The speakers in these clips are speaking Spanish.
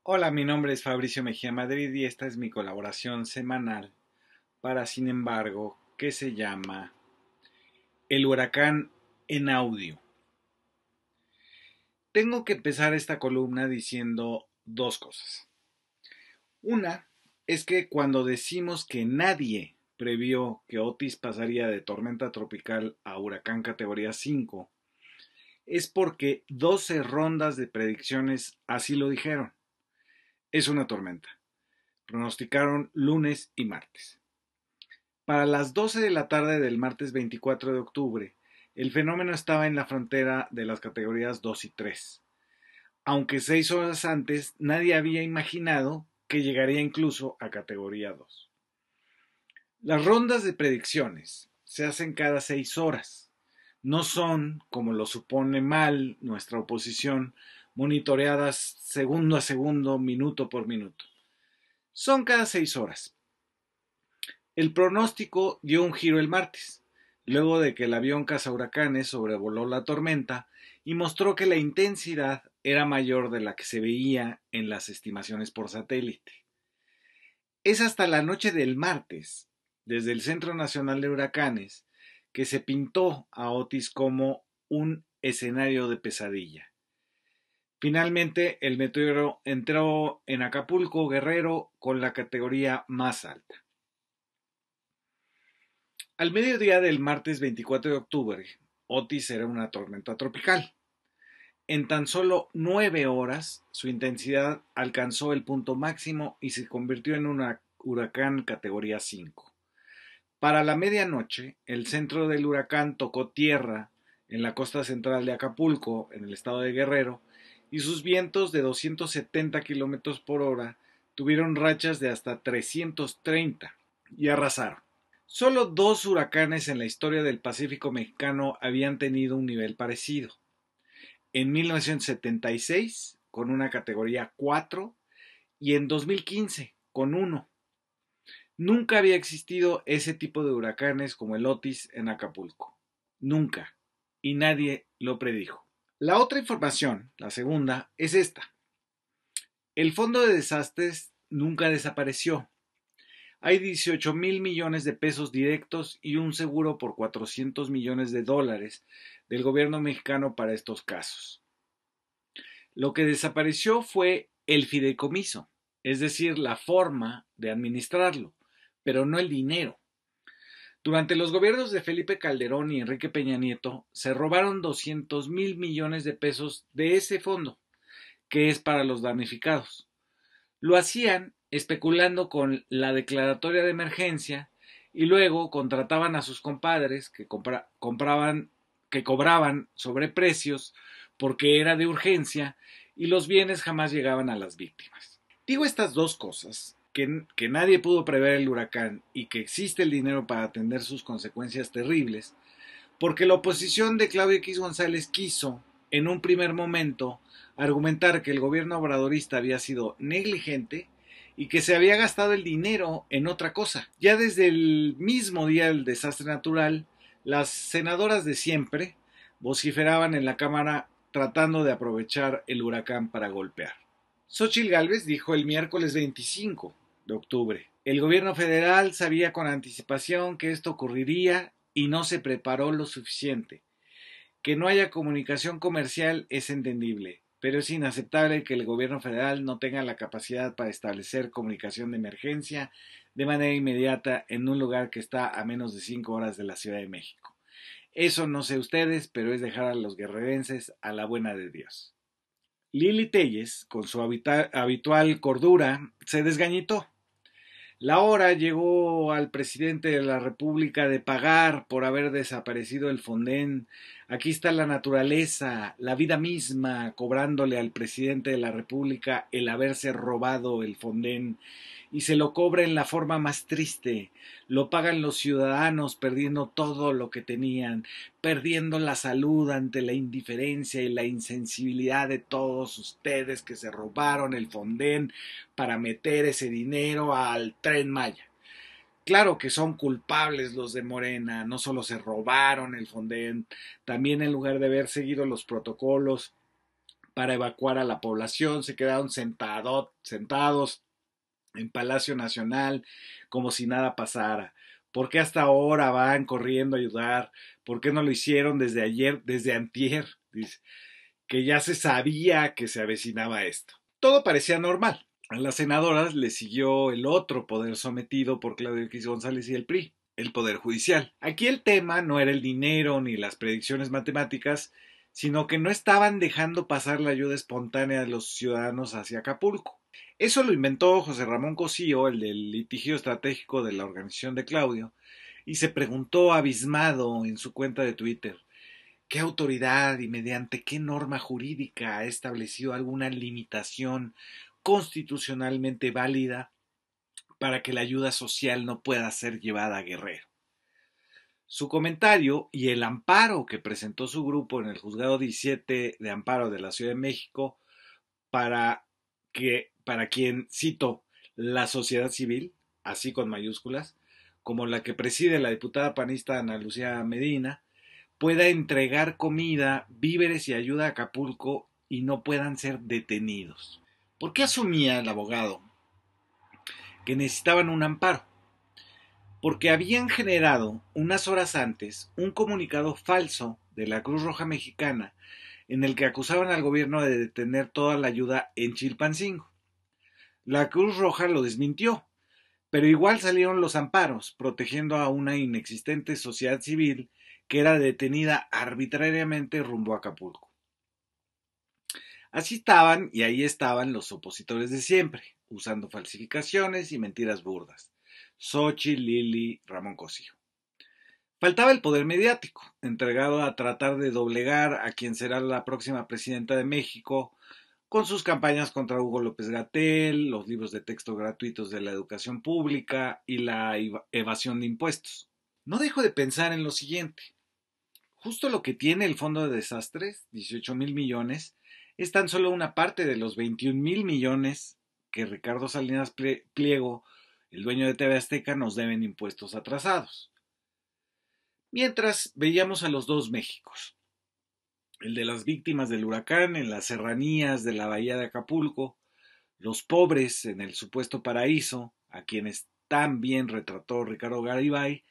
Hola, mi nombre es Fabricio Mejía Madrid y esta es mi colaboración semanal para Sin embargo, que se llama El huracán en audio. Tengo que empezar esta columna diciendo dos cosas. Una es que cuando decimos que nadie previó que Otis pasaría de tormenta tropical a huracán categoría 5, es porque 12 rondas de predicciones así lo dijeron. Es una tormenta. Pronosticaron lunes y martes. Para las 12 de la tarde del martes 24 de octubre, el fenómeno estaba en la frontera de las categorías 2 y 3, aunque 6 horas antes nadie había imaginado que llegaría incluso a categoría 2. Las rondas de predicciones se hacen cada 6 horas. No son, como lo supone mal nuestra oposición, monitoreadas segundo a segundo, minuto por minuto. Son cada 6 horas. El pronóstico dio un giro el martes, luego de que el avión cazahuracanes sobrevoló la tormenta y mostró que la intensidad era mayor de la que se veía en las estimaciones por satélite. Es hasta la noche del martes, desde el Centro Nacional de Huracanes, que se pintó a Otis como un escenario de pesadilla. Finalmente, el meteoro entró en Acapulco, Guerrero, con la categoría más alta. Al mediodía del martes 24 de octubre, Otis era una tormenta tropical. En tan solo 9 horas, su intensidad alcanzó el punto máximo y se convirtió en un huracán categoría 5. Para la medianoche, el centro del huracán tocó tierra en la costa central de Acapulco, en el estado de Guerrero, y sus vientos de 270 kilómetros por hora tuvieron rachas de hasta 330 y arrasaron. Solo dos huracanes en la historia del Pacífico mexicano habían tenido un nivel parecido. En 1976, con una categoría 4, y en 2015, con 1. Nunca había existido ese tipo de huracanes como el Otis en Acapulco. Nunca. Y nadie lo predijo. La otra información, la segunda, es esta. El Fondo de Desastres nunca desapareció. Hay 18,000 millones de pesos directos y un seguro por 400 millones de dólares del gobierno mexicano para estos casos. Lo que desapareció fue el fideicomiso, es decir, la forma de administrarlo, pero no el dinero. Durante los gobiernos de Felipe Calderón y Enrique Peña Nieto, se robaron 200,000 millones de pesos de ese fondo, que es para los damnificados. Lo hacían especulando con la declaratoria de emergencia y luego contrataban a sus compadres que cobraban sobreprecios porque era de urgencia y los bienes jamás llegaban a las víctimas. Digo estas dos cosas, que nadie pudo prever el huracán y que existe el dinero para atender sus consecuencias terribles, porque la oposición de Claudio X González quiso, en un primer momento, argumentar que el gobierno obradorista había sido negligente y que se había gastado el dinero en otra cosa. Ya desde el mismo día del desastre natural, las senadoras de siempre vociferaban en la Cámara tratando de aprovechar el huracán para golpear. Xóchitl Gálvez dijo el miércoles 25 de octubre: el gobierno federal sabía con anticipación que esto ocurriría y no se preparó lo suficiente. Que no haya comunicación comercial es entendible, pero es inaceptable que el gobierno federal no tenga la capacidad para establecer comunicación de emergencia de manera inmediata en un lugar que está a menos de 5 horas de la Ciudad de México. Eso no sé ustedes, pero es dejar a los guerrerenses a la buena de Dios. Lili Telles, con su habitual cordura, se desgañitó. La hora llegó al presidente de la República de pagar por haber desaparecido el Fonden. Aquí está la naturaleza, la vida misma, cobrándole al presidente de la República el haberse robado el Fonden. Y se lo cobra en la forma más triste. Lo pagan los ciudadanos perdiendo todo lo que tenían, perdiendo la salud ante la indiferencia y la insensibilidad de todos ustedes que se robaron el Fonden para meter ese dinero al Tren Maya. Claro que son culpables los de Morena, no solo se robaron el Fonden, también en lugar de haber seguido los protocolos para evacuar a la población. Se quedaron sentados en Palacio Nacional como si nada pasara. ¿Por qué hasta ahora van corriendo a ayudar? ¿Por qué no lo hicieron desde ayer, desde antier? Dice que ya se sabía que se avecinaba esto. Todo parecía normal. A las senadoras le siguió el otro poder sometido por Claudio X González y el PRI, el Poder Judicial. Aquí el tema no era el dinero ni las predicciones matemáticas, sino que no estaban dejando pasar la ayuda espontánea de los ciudadanos hacia Acapulco. Eso lo inventó José Ramón Cosío, el del litigio estratégico de la organización de Claudio, y se preguntó abismado en su cuenta de Twitter, ¿qué autoridad y mediante qué norma jurídica ha establecido alguna limitación constitucionalmente válida para que la ayuda social no pueda ser llevada a Guerrero? Su comentario y el amparo que presentó su grupo en el Juzgado 17 de Amparo de la Ciudad de México para quien, cito, la sociedad civil, así con mayúsculas, como la que preside la diputada panista Ana Lucía Medina, pueda entregar comida, víveres y ayuda a Acapulco y no puedan ser detenidos. ¿Por qué asumía el abogado que necesitaban un amparo? Porque habían generado unas horas antes un comunicado falso de la Cruz Roja Mexicana en el que acusaban al gobierno de detener toda la ayuda en Chilpancingo. La Cruz Roja lo desmintió, pero igual salieron los amparos, protegiendo a una inexistente sociedad civil que era detenida arbitrariamente rumbo a Acapulco. Así estaban y ahí estaban los opositores de siempre, usando falsificaciones y mentiras burdas. Xochitl, Lili, Ramón Cosío. Faltaba el poder mediático, entregado a tratar de doblegar a quien será la próxima presidenta de México, con sus campañas contra Hugo López-Gatell, los libros de texto gratuitos de la educación pública y la evasión de impuestos. No dejo de pensar en lo siguiente. Justo lo que tiene el Fondo de Desastres, 18,000 millones, es tan solo una parte de los 21,000 millones que Ricardo Salinas Pliego, el dueño de TV Azteca, nos deben impuestos atrasados. Mientras veíamos a los dos Méxicos, el de las víctimas del huracán en las serranías de la bahía de Acapulco, los pobres en el supuesto paraíso, a quienes tan bien retrató Ricardo Garibay,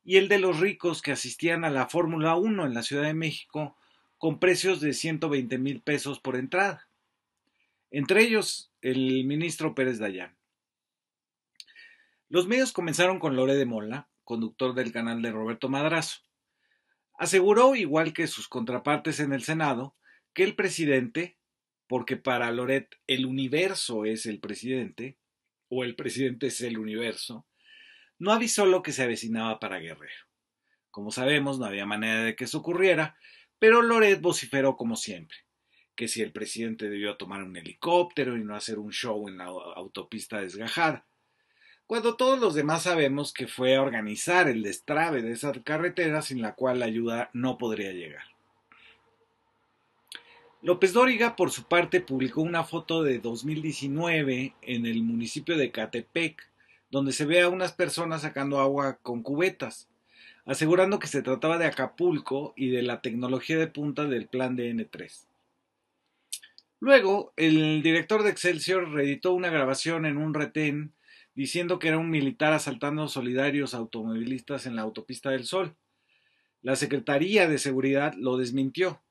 y el de los ricos que asistían a la Fórmula 1 en la Ciudad de México con precios de 120,000 pesos por entrada. Entre ellos, el ministro Pérez Dayán. Los medios comenzaron con Lore de Mola, conductor del canal de Roberto Madrazo. Aseguró, igual que sus contrapartes en el Senado, que el presidente, porque para Loret el universo es el presidente, o el presidente es el universo, no avisó lo que se avecinaba para Guerrero. Como sabemos, no había manera de que eso ocurriera, pero Loret vociferó como siempre, que si el presidente debió tomar un helicóptero y no hacer un show en la autopista desgajada, cuando todos los demás sabemos que fue a organizar el destrave de esa carretera sin la cual la ayuda no podría llegar. López Dóriga, por su parte, publicó una foto de 2019 en el municipio de Catepec, donde se ve a unas personas sacando agua con cubetas, asegurando que se trataba de Acapulco y de la tecnología de punta del plan de N3. Luego, el director de Excelsior reeditó una grabación en un retén diciendo que era un militar asaltando solidarios automovilistas en la autopista del Sol. La Secretaría de Seguridad lo desmintió.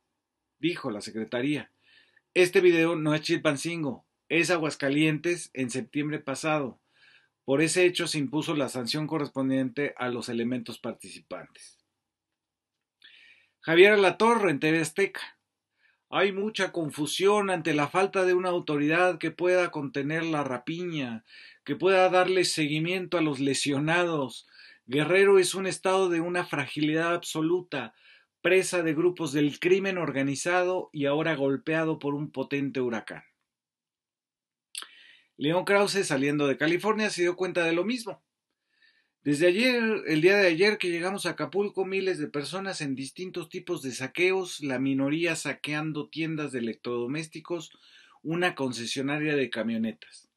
Dijo la Secretaría: este video no es Chilpancingo, es Aguascalientes en septiembre pasado. Por ese hecho se impuso la sanción correspondiente a los elementos participantes. Javier Alatorre en TV Azteca. Hay mucha confusión ante la falta de una autoridad que pueda contener la rapiña, que pueda darle seguimiento a los lesionados. Guerrero es un estado de una fragilidad absoluta, presa de grupos del crimen organizado y ahora golpeado por un potente huracán. León Krause, saliendo de California, se dio cuenta de lo mismo. Desde ayer, el día de ayer que llegamos a Acapulco, miles de personas en distintos tipos de saqueos, la minoría saqueando tiendas de electrodomésticos, una concesionaria de camionetas.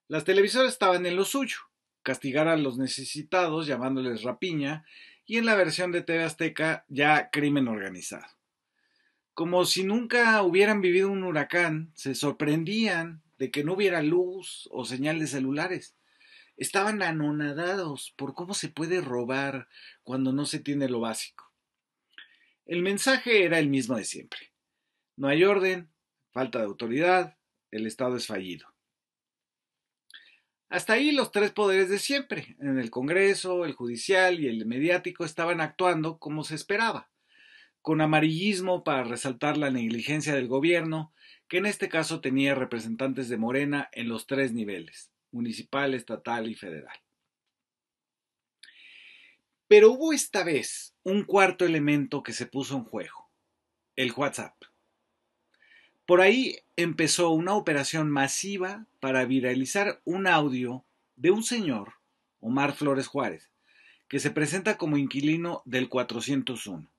Las televisoras estaban en lo suyo, castigar a los necesitados llamándoles rapiña, y en la versión de TV Azteca ya crimen organizado. Como si nunca hubieran vivido un huracán, se sorprendían de que no hubiera luz o señal de celulares. Estaban anonadados por cómo se puede robar cuando no se tiene lo básico. El mensaje era el mismo de siempre. No hay orden, falta de autoridad, el Estado es fallido. Hasta ahí los tres poderes de siempre, en el Congreso, el judicial y el mediático, estaban actuando como se esperaba, con amarillismo para resaltar la negligencia del gobierno, que en este caso tenía representantes de Morena en los tres niveles, municipal, estatal y federal. Pero hubo esta vez un cuarto elemento que se puso en juego, el WhatsApp. Por ahí empezó una operación masiva para viralizar un audio de un señor, Omar Flores Juárez, que se presenta como inquilino del 401.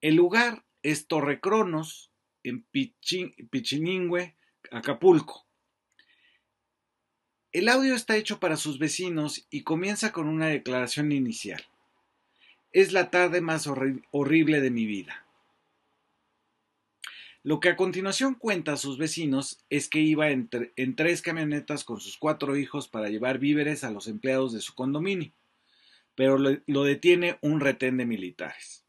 El lugar es Torre Cronos, en Pichiningüe, Acapulco. El audio está hecho para sus vecinos y comienza con una declaración inicial. Es la tarde más horrible de mi vida. Lo que a continuación cuenta a sus vecinos es que iba en tres camionetas con sus 4 hijos para llevar víveres a los empleados de su condominio, pero lo detiene un retén de militares.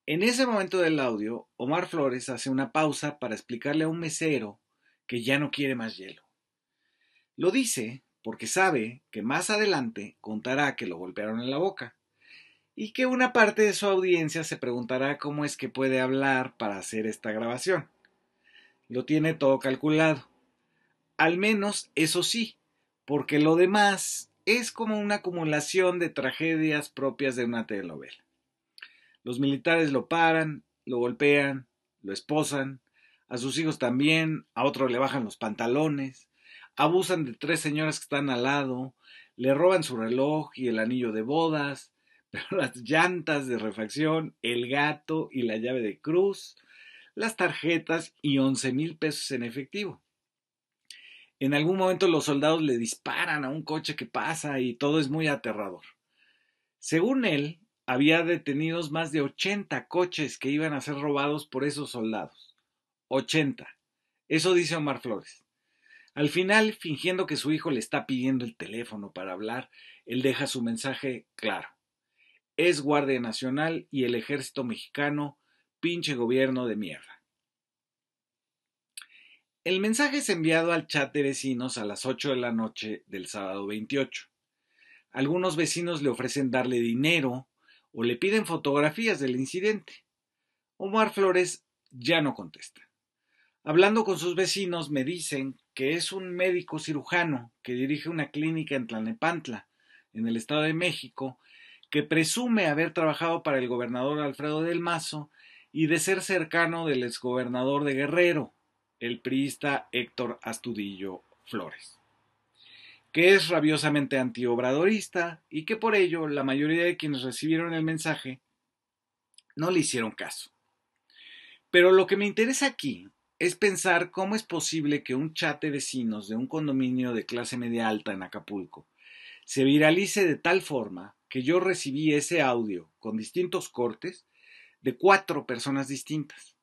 En ese momento del audio, Omar Flores hace una pausa para explicarle a un mesero que ya no quiere más hielo. Lo dice porque sabe que más adelante contará que lo golpearon en la boca y que una parte de su audiencia se preguntará cómo es que puede hablar para hacer esta grabación. Lo tiene todo calculado. Al menos eso sí, porque lo demás es como una acumulación de tragedias propias de una telenovela. Los militares lo paran, lo golpean, lo esposan, a sus hijos también, a otro le bajan los pantalones, abusan de 3 señoras que están al lado, le roban su reloj y el anillo de bodas, pero las llantas de refacción, el gato y la llave de cruz, las tarjetas y 11,000 pesos en efectivo. En algún momento los soldados le disparan a un coche que pasa y todo es muy aterrador. Según él, había detenidos más de 80 coches que iban a ser robados por esos soldados. 80. Eso dice Omar Flores. Al final, fingiendo que su hijo le está pidiendo el teléfono para hablar, él deja su mensaje claro. Es Guardia Nacional y el Ejército Mexicano, pinche gobierno de mierda. El mensaje es enviado al chat de vecinos a las 8 de la noche del sábado 28. Algunos vecinos le ofrecen darle dinero o le piden fotografías del incidente. Omar Flores ya no contesta. Hablando con sus vecinos me dicen que es un médico cirujano que dirige una clínica en Tlalnepantla, en el Estado de México, que presume haber trabajado para el gobernador Alfredo del Mazo y de ser cercano del exgobernador de Guerrero, el priista Héctor Astudillo Flores, que es rabiosamente antiobradorista y que por ello la mayoría de quienes recibieron el mensaje no le hicieron caso. Pero lo que me interesa aquí es pensar cómo es posible que un chat de vecinos de un condominio de clase media alta en Acapulco se viralice de tal forma que yo recibí ese audio con distintos cortes de 4 personas distintas.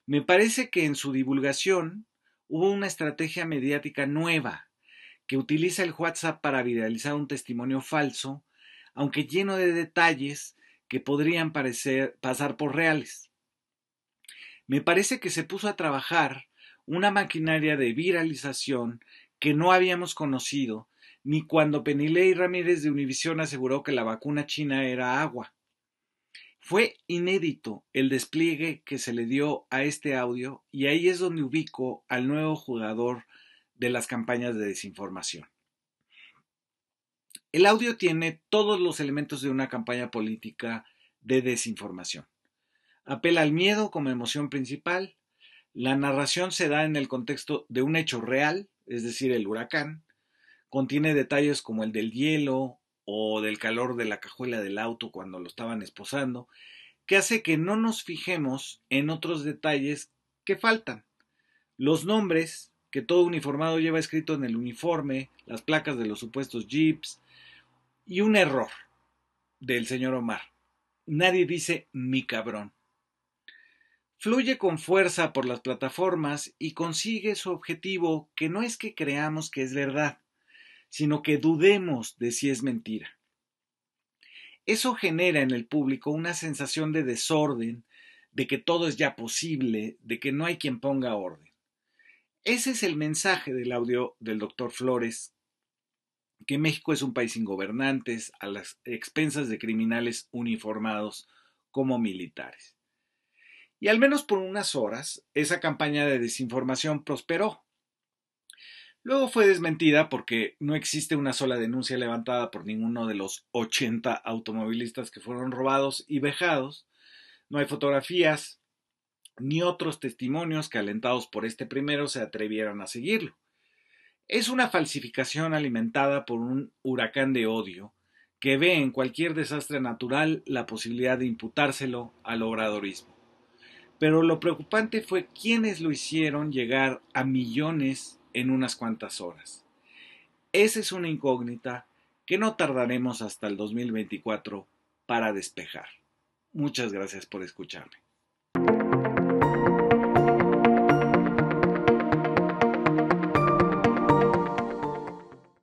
Me parece que en su divulgación hubo una estrategia mediática nueva que utiliza el WhatsApp para viralizar un testimonio falso, aunque lleno de detalles que podrían pasar por reales. Me parece que se puso a trabajar una maquinaria de viralización que no habíamos conocido ni cuando Penilei Ramírez de Univisión aseguró que la vacuna china era agua. Fue inédito el despliegue que se le dio a este audio y ahí es donde ubico al nuevo jugador de las campañas de desinformación. El audio tiene todos los elementos de una campaña política de desinformación. Apela al miedo como emoción principal. La narración se da en el contexto de un hecho real, es decir, el huracán. Contiene detalles como el del hielo o del calor de la cajuela del auto cuando lo estaban esposando, que hace que no nos fijemos en otros detalles que faltan. Los nombres que todo uniformado lleva escrito en el uniforme, las placas de los supuestos jeeps y un error del señor Omar. Nadie dice mi cabrón. Fluye con fuerza por las plataformas y consigue su objetivo, que no es que creamos que es verdad, sino que dudemos de si es mentira. Eso genera en el público una sensación de desorden, de que todo es ya posible, de que no hay quien ponga orden. Ese es el mensaje del audio del doctor Flores, que México es un país sin gobernantes, a las expensas de criminales uniformados como militares. Y al menos por unas horas, esa campaña de desinformación prosperó. Luego fue desmentida porque no existe una sola denuncia levantada por ninguno de los 80 automovilistas que fueron robados y vejados. No hay fotografías ni otros testimonios que, alentados por este primero, se atrevieran a seguirlo. Es una falsificación alimentada por un huracán de odio que ve en cualquier desastre natural la posibilidad de imputárselo al obradorismo. Pero lo preocupante fue quiénes lo hicieron llegar a millones en unas cuantas horas. Esa es una incógnita que no tardaremos hasta el 2024 para despejar. Muchas gracias por escucharme.